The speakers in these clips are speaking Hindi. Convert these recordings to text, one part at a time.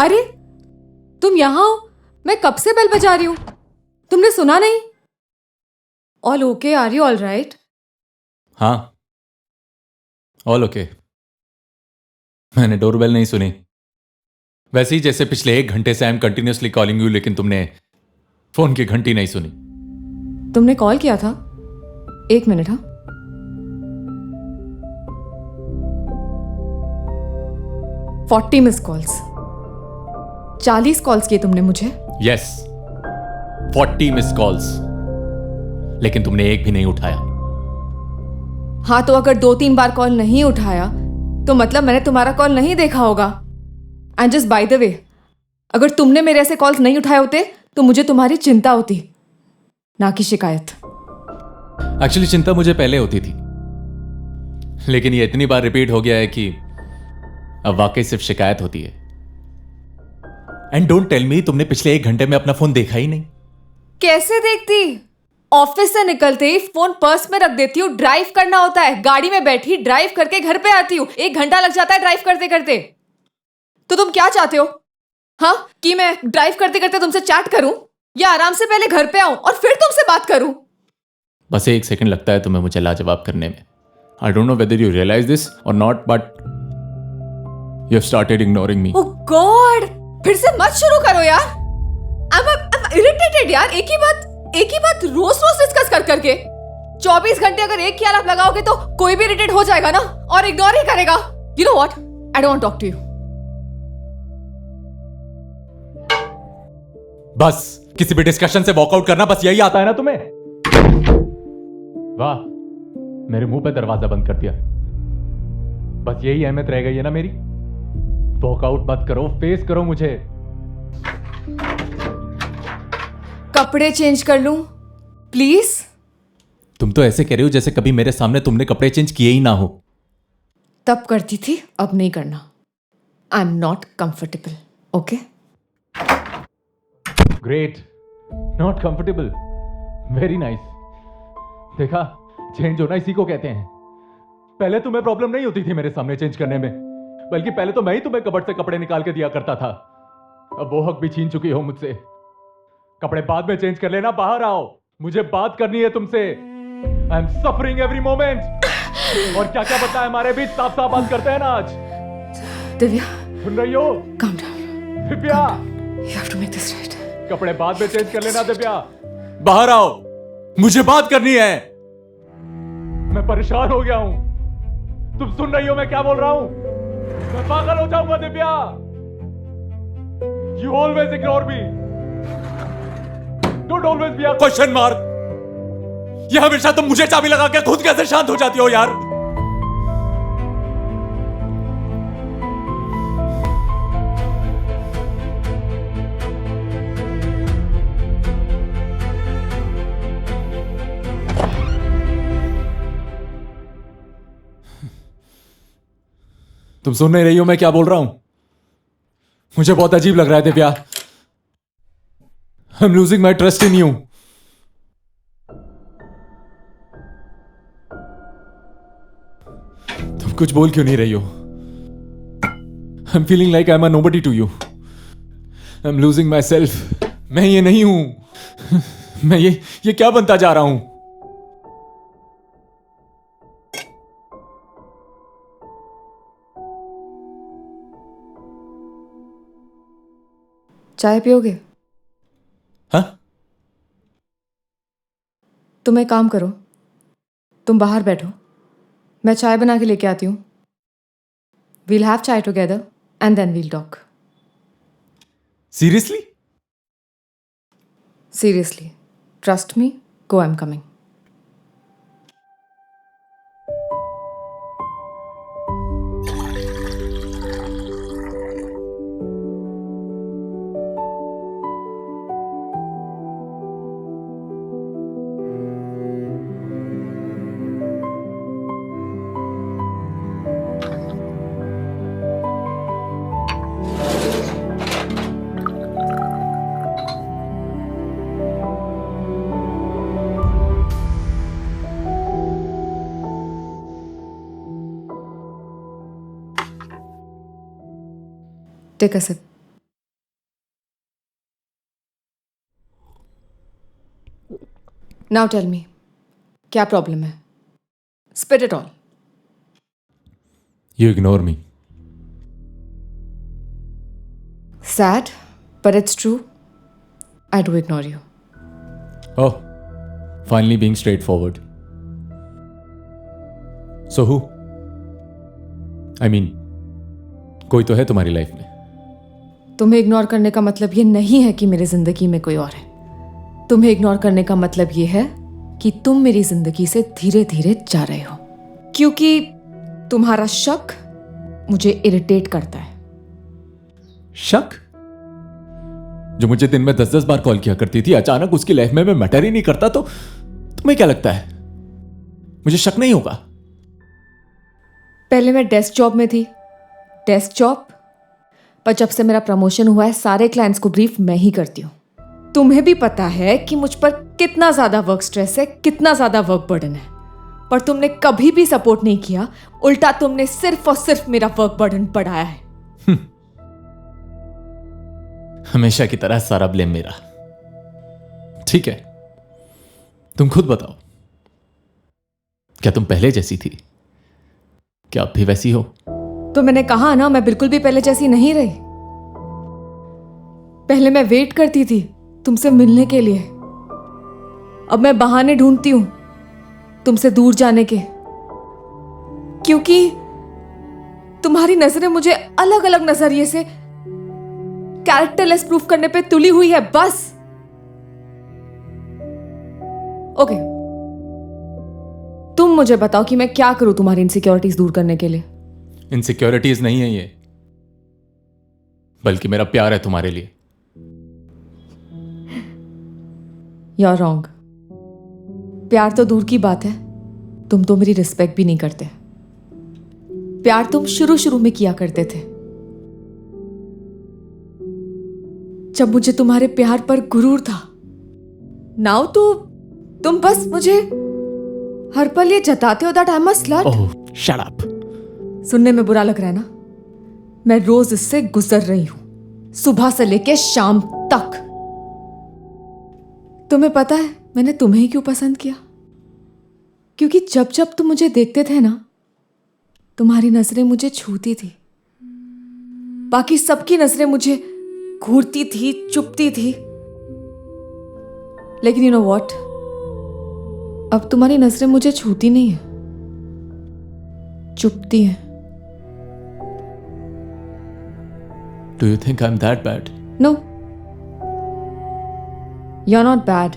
अरे तुम यहां हो? मैं कब से बेल बजा रही हूं, तुमने सुना नहीं? All okay? Are you all right? हाँ, ऑल ओके। मैंने डोरबेल नहीं सुनी। वैसे ही जैसे पिछले 1 घंटे से I am continuously calling you, लेकिन तुमने फोन की घंटी नहीं सुनी। तुमने कॉल किया था? 1 मिनट। हाँ, 40 मिस कॉल्स, 40 कॉल्स किए तुमने मुझे। यस, 40 मिस कॉल्स, लेकिन तुमने एक भी नहीं उठाया। हाँ, तो अगर 2-3 बार कॉल नहीं उठाया तो मतलब मैंने तुम्हारा कॉल नहीं देखा होगा। And just by the way, अगर तुमने मेरे ऐसे कॉल्स नहीं उठाए होते तो मुझे तुम्हारी चिंता होती, ना कि शिकायत। एक्चुअली चिंता मुझे पहले होती थी, लेकिन ये इतनी बार रिपीट हो गया है कि अब वाकई सिर्फ शिकायत होती है। एंड डोंट टेल मी तुमने पिछले 1 घंटे में अपना फोन देखा ही नहीं। कैसे देखती? ऑफिस से निकलते ही फोन पर्स में रख देती हूँ। ड्राइव करना होता है, गाड़ी में बैठी ड्राइव करके घर पे आती हूँ। 1 घंटा लग जाता है ड्राइव करते करते। तो तुम क्या चाहते हो? हाँ, कि मैं ड्राइव करते करते तुमसे चैट करूं या आराम से पहले घर पे आऊं और फिर तुमसे बात करूं? बस 1 सेकंड लगता है तुम्हें मुझे लाजवाब करने में। I don't know whether you realise this और not, but you have started ignoring me. Oh God, फिर से मत शुरू करो यार। I'm irritated यार। एक ही बात रोज रोज डिस्कस कर करके। 24 घंटे अगर एक ही आलाप लगाओगे तो कोई भी इरिटेट हो जाएगा ना, और इग्नोर ही करेगा। You know what, I don't want talk to you. बस किसी भी डिस्कशन से वॉकआउट करना, बस यही आता है ना तुम्हें? वाह, मेरे मुंह पे दरवाजा बंद कर दिया। बस यही अहमियत रह गई है ना मेरी? वॉकआउट मत करो, फेस करो मुझे। कपड़े चेंज कर लूं प्लीज? तुम तो ऐसे कह रही हो जैसे कभी मेरे सामने तुमने कपड़े चेंज किए ही ना हो। तब करती थी, अब नहीं करना। I am not comfortable. Okay? Great, not comfortable, very nice. देखा, चेंज होना इसी को कहते हैं। पहले तुम्हें प्रॉब्लम नहीं होती थी मेरे सामने चेंज करने में, बल्कि पहले तो मैं ही तुम्हें कबर्ड से कपड़े निकाल के दिया करता था। अब वो हक भी छीन चुकी हो मुझसे। कपड़े बाद में चेंज कर लेना, बाहर आओ, मुझे बात करनी है तुमसे। I am suffering every moment. और क्या क्या पता है हमारे बीच, साफ साफ बात करते हैं ना आज। दिव्या, सुन रही हो? calm down. Divya, You have to make this right. कपड़े बाद में चेंज कर लेना। दिव्या, बाहर आओ, मुझे बात करनी है। मैं परेशान हो गया हूं। तुम सुन रही हो मैं क्या बोल रहा हूं? मैं पागल हो जाऊंगा Divya. You always ignore me, don't always be a question mark. ये हमेशा तुम मुझे चाबी लगा के खुद कैसे शांत हो जाती हो यार? तुम सुन नहीं रही हो मैं क्या बोल रहा हूं? मुझे बहुत अजीब लग रहा है Divya. I am losing my trust in you. तुम कुछ बोल क्यों नहीं रही हो? I am feeling like I am a nobody to you. I am losing myself. मैं ये नहीं हूं। मैं ये क्या बनता जा रहा हूं? चाय पियोगे? हाँ? तुम एक काम करो, तुम बाहर बैठो, मैं चाय बना के लेके आती हूँ। We'll have chai together and then we'll talk. Seriously? Seriously, trust me, go, I am coming. Take a sip. Now tell me, क्या प्रॉब्लम है? Spit it all. You ignore me. Sad, but it's true. I do ignore you. Oh, finally being straightforward. So who? I mean, कोई तो है तुम्हारी लाइफ में. तुम्हें इग्नोर करने का मतलब ये नहीं है कि मेरी जिंदगी में कोई और है. तुम्हें इग्नोर करने का मतलब ये है कि तुम मेरी जिंदगी से धीरे धीरे जा रहे हो, क्योंकि तुम्हारा शक मुझे इरिटेट करता है. शक? जो मुझे दिन में 10-10 बार कॉल किया करती थी, अचानक उसकी लाइफ में मैं मैटर ही नहीं करता, तो तुम्हें क्या लगता है मुझे शक नहीं होगा? पहले मैं डेस्क जॉब में थी, डेस्क जॉब, पर जब से मेरा प्रमोशन हुआ है सारे क्लाइंट्स को ब्रीफ मैं ही करती हूँ. तुम्हें भी पता है कि मुझ पर कितना ज्यादा वर्क स्ट्रेस है, कितना ज्यादा वर्क बर्डन है, पर तुमने कभी भी सपोर्ट नहीं किया. उल्टा तुमने सिर्फ और सिर्फ मेरा वर्क बर्डन बढ़ाया है. हमेशा की तरह सारा ब्लेम मेरा. ठीक है, तुम खुद बताओ, क्या तुम पहले जैसी थी? क्या अब भी वैसी हो? तो मैंने कहा ना, मैं बिल्कुल भी पहले जैसी नहीं रही. पहले मैं वेट करती थी तुमसे मिलने के लिए, अब मैं बहाने ढूंढती हूं तुमसे दूर जाने के, क्योंकि तुम्हारी नजरें मुझे अलग अलग नजरिए से कैरेक्टरलेस प्रूफ करने पे तुली हुई है. बस ओके, तुम मुझे बताओ कि मैं क्या करूं तुम्हारी इनसिक्योरिटीज दूर करने के लिए. इनसिक्योरिटीज नहीं है ये, बल्कि मेरा प्यार है तुम्हारे लिए. You are wrong. प्यार तो दूर की बात है, तुम तो मेरी रिस्पेक्ट भी नहीं करते. प्यार तुम शुरू शुरू में किया करते थे, जब मुझे तुम्हारे प्यार पर गुरूर था. नाउ तो तुम बस मुझे हर पल ये जताते हो that I am a slut. Oh, shut up. सुनने में बुरा लग रहा है ना? मैं रोज इससे गुजर रही हूं, सुबह से लेके शाम तक. तुम्हें पता है मैंने तुम्हें क्यों पसंद किया? क्योंकि जब जब तुम मुझे देखते थे ना, तुम्हारी नजरें मुझे छूती थी, बाकी सबकी नजरें मुझे घूरती थी, चुपती थी. लेकिन यू नो व्हाट, अब तुम्हारी नजरें मुझे छूती नहीं है, चुपती हैं. Do you think I'm that bad? No, you're not bad.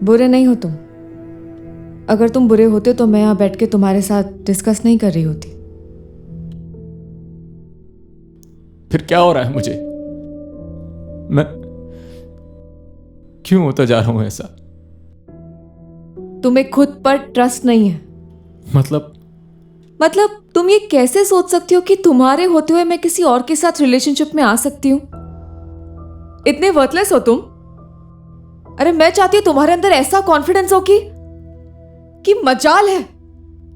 बुरे नहीं हो तुम. अगर तुम बुरे होते तो मैं यहां बैठ के तुम्हारे साथ डिस्कस नहीं कर रही होती. फिर क्या हो रहा है मुझे? मैं क्यों होता जा रहा हूं ऐसा? तुम्हें खुद पर ट्रस्ट नहीं है. मतलब तुम ये कैसे सोच सकती हो कि तुम्हारे होते हुए मैं किसी और के साथ रिलेशनशिप में आ सकती हूं? इतने वर्थलेस हो तुम. अरे मैं चाहती हूं तुम्हारे अंदर ऐसा कॉन्फिडेंस हो कि मजाल है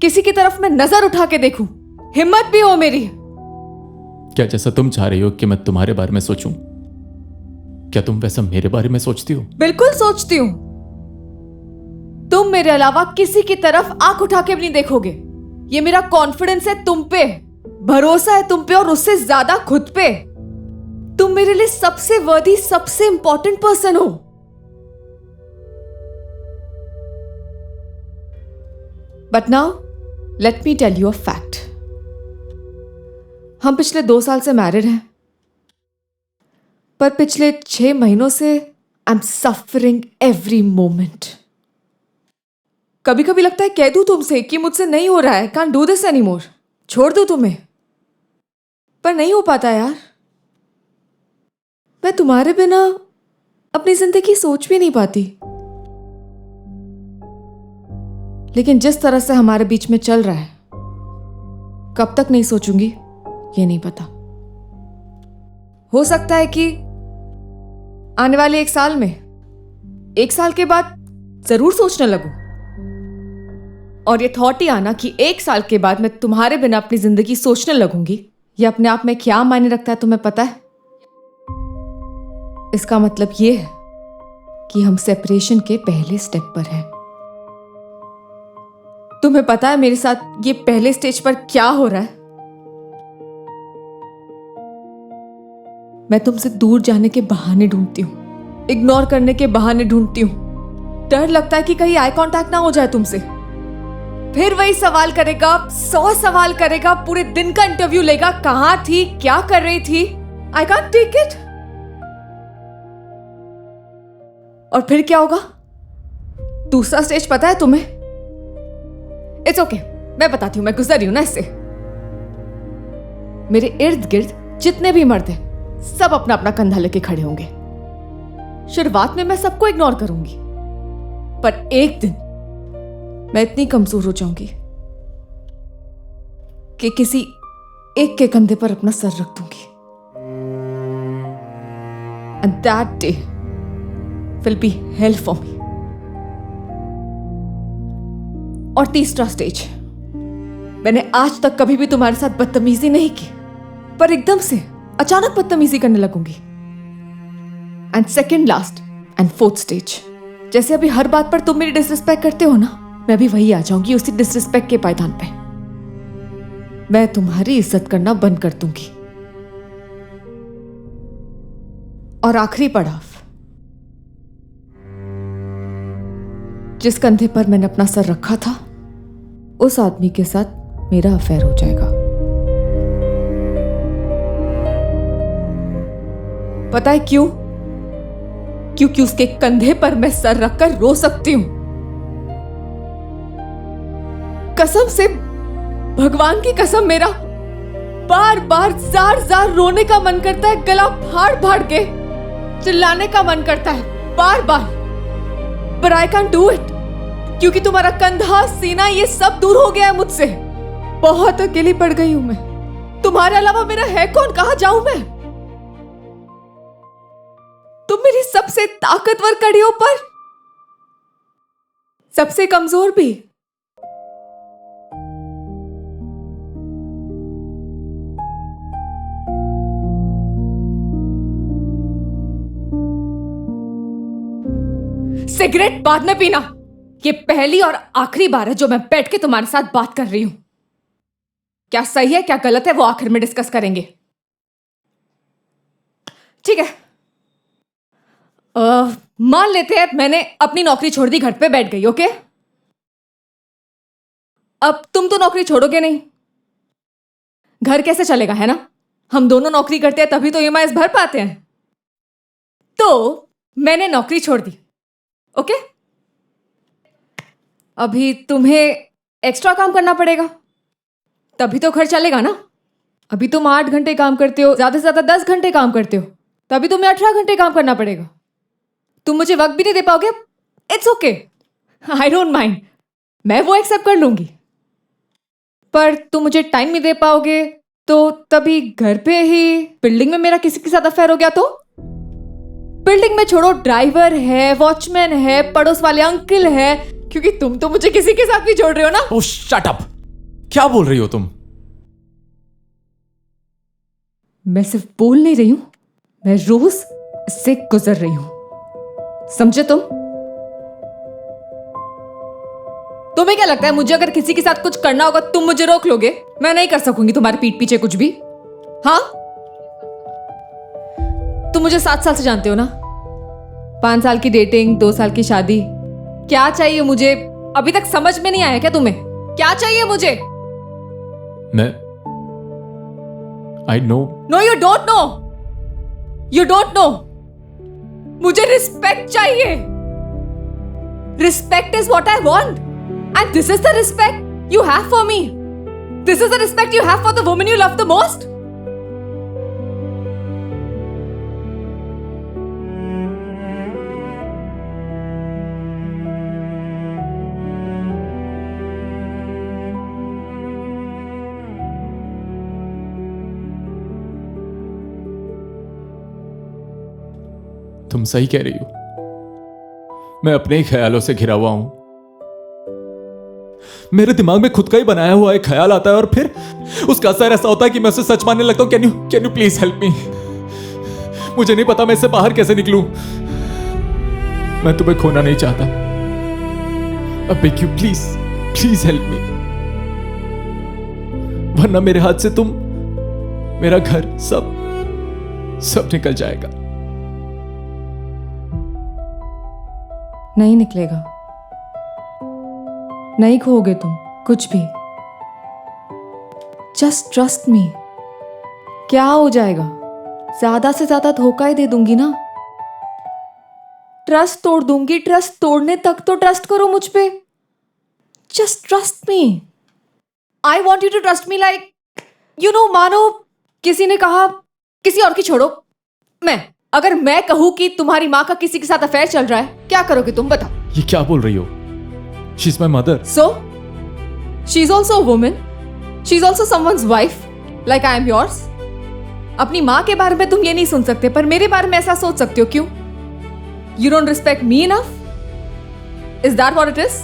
किसी की तरफ मैं नजर उठा के देखूं. हिम्मत भी हो मेरी. क्या जैसा तुम चाह रही हो कि मैं तुम्हारे बारे में सोचूं, क्या तुम वैसा मेरे बारे में सोचती हो? बिल्कुल सोचती हूं. तुम मेरे अलावा किसी की तरफ आंख उठा के भी नहीं देखोगे. ये मेरा कॉन्फिडेंस है तुम पे, भरोसा है तुम पे, और उससे ज्यादा खुद पे. तुम मेरे लिए सबसे वर्दी, सबसे इंपॉर्टेंट पर्सन हो. But now let me tell you a fact. हम पिछले 2 साल से मैरिड हैं, पर पिछले 6 महीनों से I am suffering every moment. कभी कभी लगता है कह दूं तुमसे कि मुझसे नहीं हो रहा है, कांट डू दिस एनीमोर, छोड़ दूं तुम्हें, पर नहीं हो पाता यार. मैं तुम्हारे बिना अपनी जिंदगी सोच भी नहीं पाती. लेकिन जिस तरह से हमारे बीच में चल रहा है, कब तक नहीं सोचूंगी ये नहीं पता. हो सकता है कि आने वाले 1 साल में, 1 साल के बाद जरूर सोचने लगूं, और ये थॉट ही आना कि 1 साल के बाद मैं तुम्हारे बिना अपनी जिंदगी सोचने लगूंगी, ये अपने आप में क्या मायने रखता है तुम्हें पता है? इसका मतलब ये है कि हम सेपरेशन के पहले स्टेप पर हैं। तुम्हें पता है मेरे साथ ये पहले स्टेज पर क्या हो रहा है? मैं तुमसे दूर जाने के बहाने ढूंढती हूं, इग्नोर करने के बहाने ढूंढती हूं। डर लगता है कि कहीं आई कांटेक्ट ना हो जाए तुमसे। फिर वही सवाल करेगा, 100 सवाल करेगा, पूरे दिन का इंटरव्यू लेगा, कहां थी, क्या कर रही थी। I can't take it. और फिर क्या होगा? दूसरा स्टेज पता है तुम्हें? इट्स ओके, मैं बताती हूं, मैं गुजर रही हूं ना इससे। मेरे इर्द गिर्द जितने भी मर्द हैं सब अपना अपना कंधा लेके खड़े होंगे। शुरुआत में मैं सबको इग्नोर करूंगी, पर एक दिन मैं इतनी कमजोर हो जाऊंगी कि किसी एक के कंधे पर अपना सर रख दूंगी। And that day will be hello for me. और तीसरा स्टेज, मैंने आज तक कभी भी तुम्हारे साथ बदतमीजी नहीं की, पर एकदम से अचानक बदतमीजी करने लगूंगी। And second last and fourth stage, जैसे अभी हर बात पर तुम मेरी डिसरिस्पेक्ट करते हो ना, मैं भी वही आ जाऊंगी, उसी डिसरिस्पेक्ट के पायदान पे। मैं तुम्हारी इज्जत करना बंद कर दूंगी। और आखिरी पड़ाव, जिस कंधे पर मैंने अपना सर रखा था, उस आदमी के साथ मेरा अफेयर हो जाएगा। पता है क्यों? क्योंकि उसके कंधे पर मैं सर रखकर रो सकती हूं। कसम से, भगवान की कसम, मेरा बार बार जार जार रोने का मन करता है, गला फाड़ फाड़ के चिल्लाने का मन करता है बार बार, पर आई कैन डू इट क्योंकि तुम्हारा कंधा, सीना, ये सब दूर हो गया है मुझसे। बहुत अकेली पड़ गई हूं मैं। तुम्हारे अलावा मेरा है कौन? कहां जाऊं मैं? तुम मेरी सबसे ताकतवर कड़ी हो, पर सबसे कमजोर भी। सिगरेट बाद में पीना। ये पहली और आखिरी बार है जो मैं बैठ के तुम्हारे साथ बात कर रही हूं। क्या सही है, क्या गलत है, वो आखिर में डिस्कस करेंगे। ठीक है, मान लेते हैं मैंने अपनी नौकरी छोड़ दी, घर पे बैठ गई, ओके? अब तुम तो नौकरी छोड़ोगे नहीं। घर कैसे चलेगा, है ना? हम दोनों नौकरी करते हैं तभी तो ईएमआईज़ भर पाते हैं। तो मैंने नौकरी छोड़ दी, ओके? अभी तुम्हें एक्स्ट्रा काम करना पड़ेगा, तभी तो घर चलेगा ना। अभी तुम 8 घंटे काम करते हो, ज्यादा से ज्यादा 10 घंटे काम करते हो, तभी तुम्हें 18 घंटे काम करना पड़ेगा। तुम मुझे वक्त भी नहीं दे पाओगे, it's okay, I don't mind, मैं वो एक्सेप्ट कर लूंगी। पर तुम मुझे टाइम नहीं दे पाओगे, तो तभी घर पे ही बिल्डिंग में मेरा किसी के साथ अफेयर हो गया तो? बिल्डिंग में छोड़ो, ड्राइवर है, वॉचमैन है, पड़ोस वाले अंकल है, क्योंकि तुम तो मुझे किसी के साथ भी जोड़ रहे हो ना। ओह शट अप, क्या बोल रही हो तुम? मैं सिर्फ बोल नहीं रही हूं, मैं रोज इससे गुजर रही हूं, समझे तुम? तुम्हें क्या लगता है मुझे अगर किसी के साथ कुछ करना होगा तुम मुझे रोक लोगे? मैं नहीं कर सकूंगी तुम्हारे पीठ पीछे कुछ भी। हाँ, तुम मुझे 7 साल से जानते हो ना। 5 साल की डेटिंग, 2 साल की शादी। क्या चाहिए मुझे? अभी तक समझ में नहीं आया क्या तुम्हें? क्या चाहिए मुझे? मैं I know. No you don't know, you don't know. मुझे रिस्पेक्ट चाहिए। Respect is what I want and this is the respect you have for me. This is the respect you have for the woman you love the most. तुम सही कह रही हो, मैं अपने ही ख्यालों से घिरा हुआ हूं। मेरे दिमाग में खुद का ही बनाया हुआ एक ख्याल आता है और फिर उसका असर ऐसा होता है कि मैं उसे सच मानने लगता हूं। Can you please help me? मुझे नहीं पता मैं इससे बाहर कैसे निकलूं। मैं तुम्हें खोना नहीं चाहता। अब beg you please please help me, वरना मेरे हाथ से तुम, मेरा घर, सब निकल जाएगा। नहीं निकलेगा, नहीं खोओगे तुम कुछ भी। जस्ट ट्रस्ट मी। क्या हो जाएगा, ज्यादा से ज्यादा धोखा ही दे दूंगी ना। ट्रस्ट तोड़ दूंगी, ट्रस्ट तोड़ने तक तो ट्रस्ट करो मुझ पे। Just trust me. I want you to trust me like you know. मानो किसी ने कहा किसी और की छोड़ो, अगर मैं कहूं कि तुम्हारी माँ का किसी के साथ अफेयर चल रहा है, क्या करोगे तुम बताओ? ये क्या बोल रही हो? She is my mother. So, she's also a woman. She's also someone's wife, like I am yours. अपनी माँ के बारे में तुम ये नहीं सुन सकते, पर मेरे बारे में ऐसा सोच सकते हो, क्यों? You don't respect me enough? Is that what it is?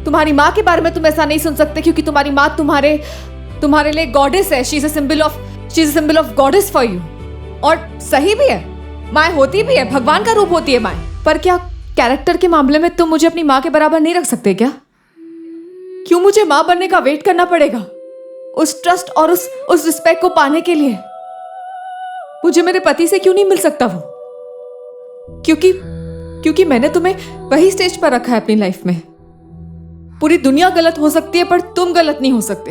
तुम्हारी माँ के बारे में तुम ऐसा नहीं सुन सकते क्योंकि तुम्हारी माँ तुम्हारे लिए गॉडेस है। She's a symbol of goddess for you. और सही भी है, माँ होती भी है, भगवान का रूप होती है माँ। पर क्या कैरेक्टर के मामले में तुम मुझे अपनी माँ के बराबर नहीं रख सकते क्या? क्यों मुझे माँ बनने का वेट करना पड़ेगा उस ट्रस्ट और उस रिस्पेक्ट को पाने के लिए? मुझे मेरे पति से क्यों नहीं मिल सकता वो? क्योंकि मैंने तुम्हें वही स्टेज पर रखा है अपनी लाइफ में। पूरी दुनिया गलत हो सकती है पर तुम गलत नहीं हो सकते।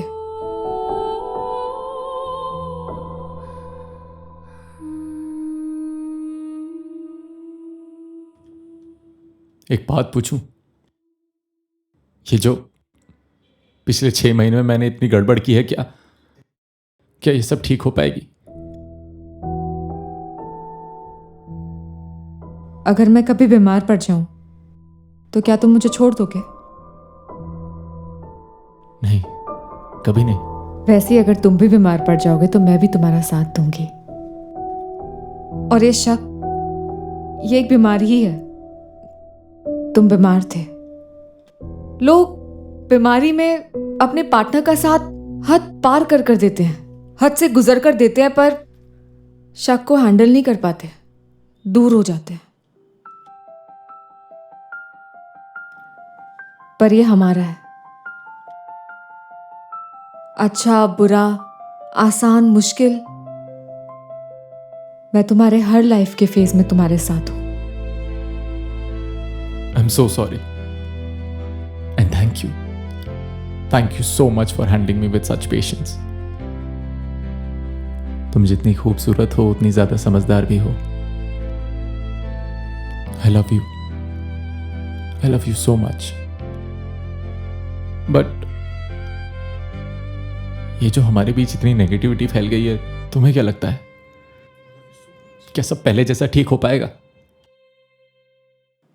एक बात पूछूं? ये जो पिछले 6 महीने में मैंने इतनी गड़बड़ की है, क्या ये सब ठीक हो पाएगी? अगर मैं कभी बीमार पड़ जाऊं तो क्या तुम मुझे छोड़ दोगे? नहीं, कभी नहीं। वैसे ही अगर तुम भी बीमार पड़ जाओगे तो मैं भी तुम्हारा साथ दूंगी। और ये शक, ये एक बीमारी ही है। तुम बीमार थे। लोग बीमारी में अपने पार्टनर का साथ हद पार कर देते हैं, हद से गुजर कर देते हैं, पर शक को हैंडल नहीं कर पाते, दूर हो जाते हैं। पर ये हमारा है। अच्छा बुरा, आसान मुश्किल, मैं तुम्हारे हर लाइफ के फेज में तुम्हारे साथ हूं। I'm so sorry. And thank you. Thank you so much for handling me with such patience. तुम जितनी खूबसूरत हो उतनी ज्यादा समझदार भी हो। I love you. I love you so much. But ये जो हमारे बीच इतनी नेगेटिविटी फैल गई है, तुम्हें क्या लगता है? क्या सब पहले जैसा ठीक हो पाएगा?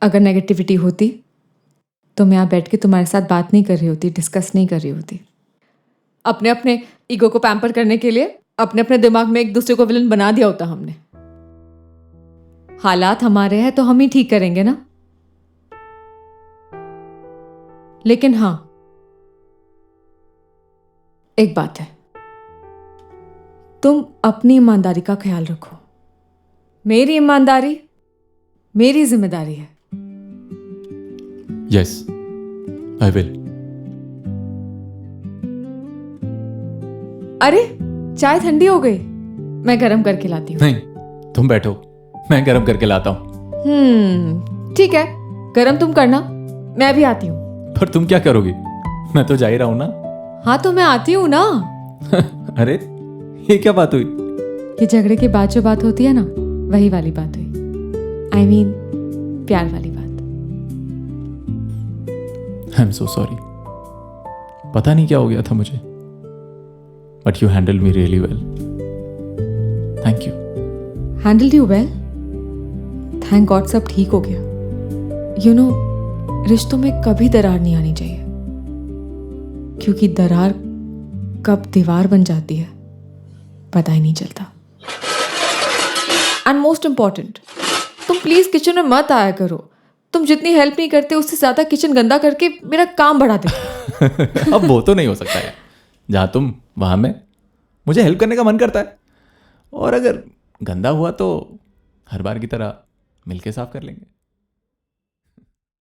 अगर नेगेटिविटी होती तो मैं यहाँ बैठ के तुम्हारे साथ बात नहीं कर रही होती, डिस्कस नहीं कर रही होती। अपने अपने ईगो को पैम्पर करने के लिए अपने अपने दिमाग में एक दूसरे को विलन बना दिया होता हमने। हालात हमारे हैं तो हम ही ठीक करेंगे ना। लेकिन हाँ, एक बात है, तुम अपनी ईमानदारी का ख्याल रखो। मेरी ईमानदारी मेरी जिम्मेदारी है। Yes, I will. अरे चाय ठंडी हो गई, मैं गरम करके लाती हूँ। नहीं, तुम बैठो, मैं गरम करके लाता हूँ। ठीक है, गरम तुम करना, मैं भी आती हूँ। पर तुम क्या करोगी? मैं तो जा ही रहा हूँ ना। हाँ तो मैं आती हूँ ना। अरे ये क्या बात हुई? ये झगड़े के बाद जो बात होती है ना, वही वाली बात हुई। I mean, प्यार वाली बात। I'm so sorry. पता नहीं क्या हो गया था मुझे, but you handled me really well. Thank you. Handled you well? Thank God सब ठीक हो गया। You know, रिश्तों में कभी दरार नहीं आनी चाहिए, क्योंकि दरार कब दीवार बन जाती है पता ही नहीं चलता। एंड मोस्ट इंपॉर्टेंट, तुम प्लीज किचन में मत आया करो। तुम जितनी हेल्प नहीं करते उससे ज्यादा किचन गंदा करके मेरा काम बढ़ा देते। अब वो तो नहीं हो सकता है, जहां तुम वहां मैं, मुझे हेल्प करने का मन करता है, और अगर गंदा हुआ तो हर बार की तरह मिलके साफ कर लेंगे।